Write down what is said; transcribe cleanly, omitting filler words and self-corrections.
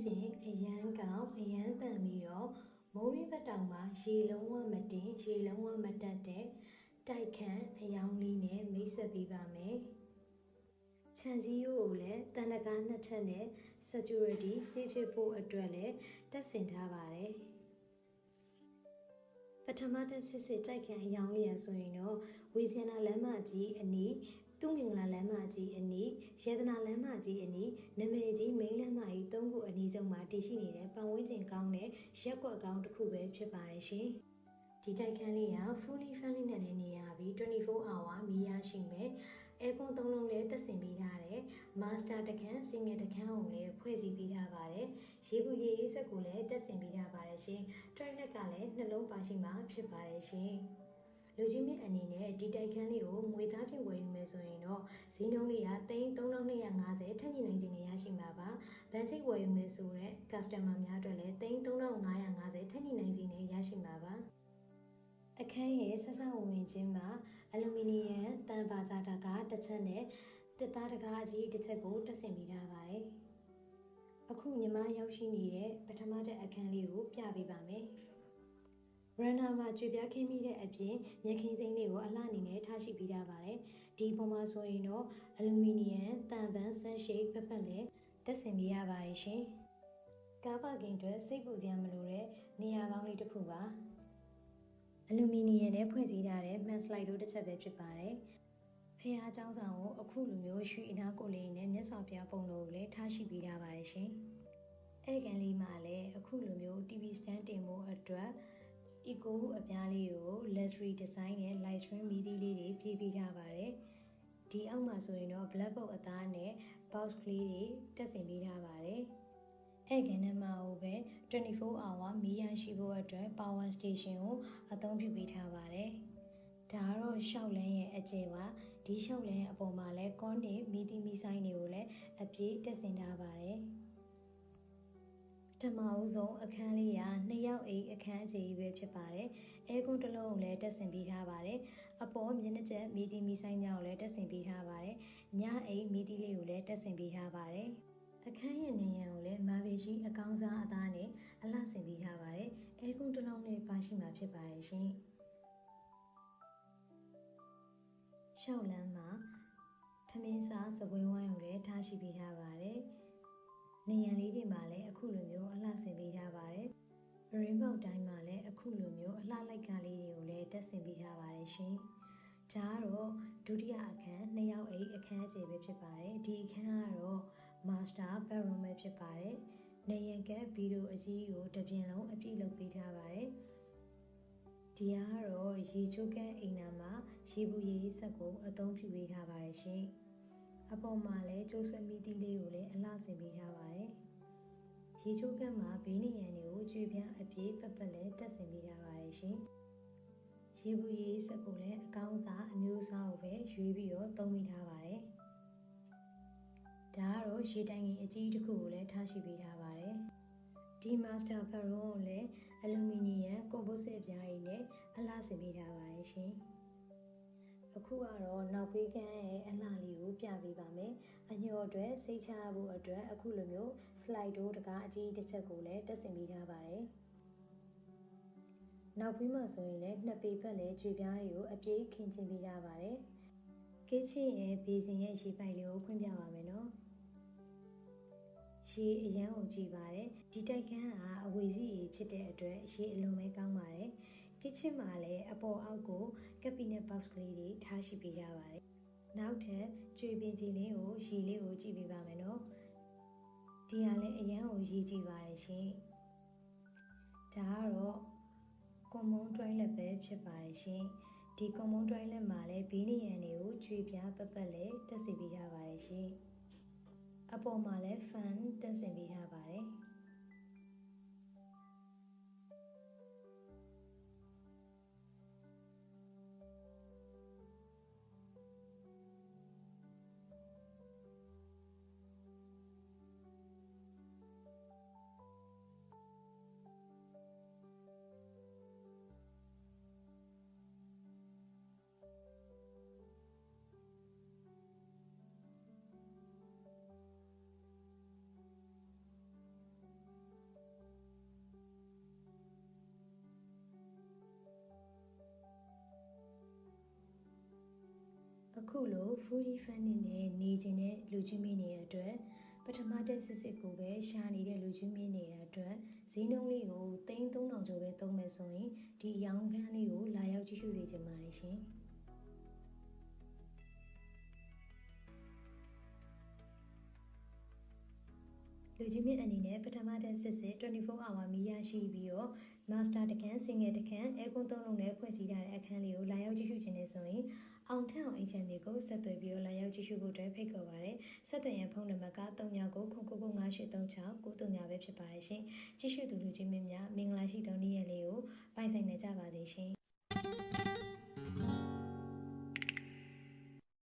ချင်းအရန်ကောင်အရန်တန်ပြီးတော့မိုးရင်းဘက်တောင်မှာရေလုံးဝမတင်ရေလုံးဝမတက်တဲ့တိုက်ခန့်အယောင်လေးနဲ့မိတ်ဆက်ပေးပါမယ်ခြံစည်းရိုးကိုလည်းတန်တကားနှစ်ထပ်နဲ့ security ဆေးဖြစ်ဖို့အတွက်လည်းတက်ဆင်ထားပါတယ်ပထမတက်စစ်တိုက်ခန့်အယောင်လေးရဆိုရင်တော့ဝီဇင်နာလမ်းမကြီးအနီးသူ့မင်္ဂလာလမ်းမကြီးအနီးရေသနာလမ်းမကြီးအနီးနမေကြီးမိန်းလမ်းမကြီး၃ခုအနီးဆုံးမှာတည်ရှိနေတဲ့ပတ်ဝန်းကျင်ကောင်းတဲ့ရက်ကွက်ကောင်းတစ်ခုပဲဖြစ်ပါတယ်ရှင်ဒီတိုက်ခန်းလေးက fully friendly နဲ့လည်းနေရပြီး24 hour မီးရရှိမယ်အဲကွန်၃လုံးလည်းတက်ဆင်ပေးထားတယ် master တခန်း single တခန်းကိုလည်းဖွဲ့စည်းပေးထားပါတယ်ရေဘူးရေအေးဆက်ကိုလည်းတက်ဆင်ပေးထားပါတယ်ရှင် toilet ကလည်းနှလုံးပါရှိမှာဖြစ်ပါတယ်ရှင်လူကြီးမြင့်အနေနဲ့ဒီတိုက်ခန်းလေးကိုငွေသားပြင်ဝယ်ယူမယ်ဆိုရင်တော့ဈေးနှုန်းလေးက3250ထက်ညီနိုင်ခြင်းနဲ့ရရှိမှာပါ။ဗန်ချိတ်ဝယ်ယူမယ်ဆိုတော့ customer များအတွက်လည်း3550ထက်ညီနိုင်ခြင်းနဲ့ရရှိမှာပါ။အခန်းရဲ့ဆက်စပ်ဝင်ခြင်းမှာအလူမီနီယမ်တန်ပါဂျာတာကတစ်ချက်နဲ့တစ်သားတကားအကြီးတစ်ချက်ကိုတက်ဆင်ပေးထားပါတယ်။အခုညီမရောက်ရှိနေတဲ့ပထမတဲ့အခန်းလေးကိုပြပေးပါမယ်။ရန်နာမှာကြွေပြားခင်းမိတဲ့အပြင်မြက်ခင်းစိမ့်လေးကိုအလှအနေနဲ့ထားရှိပေးထားပါတယ်။ဒီပုံမှာဆိုရင်တော့အလူမီနီယမ်တန်ပန်းဆန်းရှိတ်ပတ်လည်းတက်ဆင်ပေးရပါတယ်ရှင်။ကားပါကင်အတွက်စိတ်ပူစရာမလိုတဲ့နေရာကောင်းလေးတစ်ခုပါ။အလူမီနီယမ်နဲ့ဖွဲ့စည်းထားတဲ့မှန်စလိုက်တို့တစ်ချက်ပဲဖြစ်ပါတယ်။ဖះเจ้าဆောင်ကိုအခုလိုမျိုးရွှေအနားကိုလေးနဲ့မျက်စောပြပုံလိုကိုလည်းထားရှိပေးထားပါတယ်ရှင်။အဲ့ကန်လေးမှာလည်းအခုလိုမျိုး TV stand တင်ဖို့အတွက်eco အပြားလေးကို luxury design နဲ့ light string မီးသီးလေးတွေပြေးပေးထားပါတယ်။ဒီအောက်မှာဆိုရင်တော့ black box အသားနဲ့ box ကလေးတွေတက်ဆင်ပေးထားပါတယ်။အဲ့ကန်ထဲမှာပဲ24 hour မီးရရှိဖို့အတွက် power station ကိုအသုံးပြုပေးထားပါတယ်။ဒါကတော့ရှောက်လန်းရဲ့အကျယ်ပါဒီရှောက်လန်းရဲ့အပေါ်မှာလည်း con နဲ့မီးသီးမီးဆိုင်တွေကိုလည်းအပြည့်တက်ဆင်ထားပါတယ်။ပထမဦးဆုံးအခန်းလေးက2ယောက်အိမ်အခန်းအခြေကြီးပဲဖြစ်ပါတယ်။အဲကွန်းတစ်လုံးကိုလည်းတက်ဆင်ပေးထားပါတယ်။အပေါ်မျက်နှာကျက်မီးသီးမီးဆိုင်များကိုလည်းတက်ဆင်ပေးထားပါတယ်။ညအိမ်မီးသီးလေးကိုလည်းတက်ဆင်ပေးထားပါတယ်။အခန်းရဲ့နေရန်ကိုလည်းမာဘေရှိအကောင်းစားအသားနဲ့အလှဆင်ပေးထားပါတယ်။အဲကွန်းတစ်လုံးနဲ့ပါရှိမှာဖြစ်ပါတယ်ရှင်။ရှောက်လန်းမှာထမင်းစားစပွဲဝိုင်းကိုလည်းထားရှိပေးထားပါတယ်။နေရန်လေးတွေမှာလည်းအခုလိုမျိုးအလှဆင်ပေးထားပါတယ်။ရင်းပေါက်တိုင်းမှာလည်းအခုလိုမျိုးအလှလိုက်ကလေးတွေကိုလည်းတက်ဆင်ပေးထားပါတယ်ရှင်။ဒါကတော့ဒုတိယအခန်း2ယောက်အိမ်အခန်းအခြေပဲဖြစ်ပါတယ်။ဒီအခန်းကတော့ master bedroom ပဲဖြစ်ပါတယ်။နေရန်ကဗီဒီယိုအကြီးကိုတစ်ပြင်လုံးအပြည့်လုပ်ပေးထားပါတယ်။ဒီကတော့ရေချိုးကန်းအိမ်နာမှာရေဘူးရေဆက်ကိုအသုံးပြုပေးထားပါတယ်ရှင်။အပေါ်မှာလည်းကျိုးဆွဲမီးသီးလေးကိုလည်းအလှဆင်ပေးထားပါတယ်။ရေချိုးကန်းမှာဘေးနေရန်တွေကိုကြွေပြားအပြည့်ပတ်လည်းတက်ဆင်ပေးထားပါတယ်ရှင်။ရေဘူးရေဆက်ကိုလည်းအကောင်းစားအမျိုးအစားကိုပဲရွေးပြီးတော့သုံးပေးထားပါတယ်။ဒါကတော့ရေတိုင်ကြီးအကြီးတစ်ခုကိုလည်းထားရှိပေးထားပါတယ်။ဒီ master bedroom ကိုလည်းအလူမီနီယမ် composite ပြားရည်နဲ့အလှဆင်ပေးထားပါတယ်ရှင်။အခုကတော့နောက်ဖေးကန်းရဲ့အလှလေးကိုပြပေးပါမယ်။အညော်အတွက်စိတ်ချဖို့အတွက်အခုလိုမျိုး slide door တကားအကြီးတစ်ချက်ကိုလည်းတက်ဆင်ပေးထားပါတယ်။နောက်ဖေးမှာဆိုရင်လည်းနှစ်ပေဖက်လည်းကြွေပြားတွေကိုအပြည့်ခင်းကျင်းပေးထားပါတယ်။ kitchen ရဲ့ဘေးစင်ရဲ့ရေပိုက်လေးကိုဖွင့်ပြပါမယ်နော်။ရေအရန်ကိုကြည့်ပါတယ်။ဒီတိုက်ခန်းကအဝေစီဖြစ်တဲ့အတွက်ရေအလွန်ပဲကောင်းပါတယ်။ kitchen မှာလည်းအပေါ်အောက်ကို cabinet box ကလေးတွေထားရှိပေးရပါတယ်။နောက်ထပ်ကြွေပင်စီလေးကိုရေလေးကိုကြည့်ပေးပါမယ်နော်။ဒီဟာလည်းအရန်ကိုရေကြည့်ပါတယ်ရှင်။ဒါကတော့ common toilet ပဲဖြစ်ပါတယ်ရှင်။ဒီ common toilet မှာလည်းဘေးနေရန်တွေကိုကြွေပြားပတ်လည်းတက်ဆင်ပေးထားပါတယ်ရှင်။အပေါ်မှာလည်း fan တက်ဆင်ပေးထားပါတယ်။ အခုလို foodie fan နဲ့နေခြင်းနဲ့လူချင်းမင်းနေတဲ့အတွက်ပထမတက်စစ်စစ်ကိုပဲရှာနေတဲ့လူချင်းမင်းနေတဲ့အတွက်ဈေးနှုန်းလေးကို3300ကျော်ပဲသုံးမယ်ဆိုရင်ဒီရောင်းခန်းလေးကိုလာရောက်ကြည့်ရှုစေချင်ပါတယ်ရှင်လူကြီးမြင့်အနေနဲ့ပထမတက်စစ်စစ်24 hour မီးရရှိပြီးတော့ master တခန်း single တခန်း aircon 3လုံးနဲ့ဖွဲ့စည်းထားတဲ့အခန်းလေးကိုလာရောက်ကြည့်ရှုခြင်းနဲ့ဆိုရင်အောင်ထက်အောင်အင်ဂျင်တွေကိုဆက်သွယ်ပြီးတော့လာရောက်ကြည့်ရှုဖို့အတွက်ဖိတ်ခေါ်ပါတယ်ဆက်သွယ်ရန်ဖုန်းနံပါတ်က3999583693ပဲဖြစ်ပါတယ်ရှင်ကြည့်ရှုသူလူကြီးမြင့်များမင်္ဂလာရှိသောနေ့ရက်လေးကိုပိုင်ဆိုင်နေကြပါစေရှင်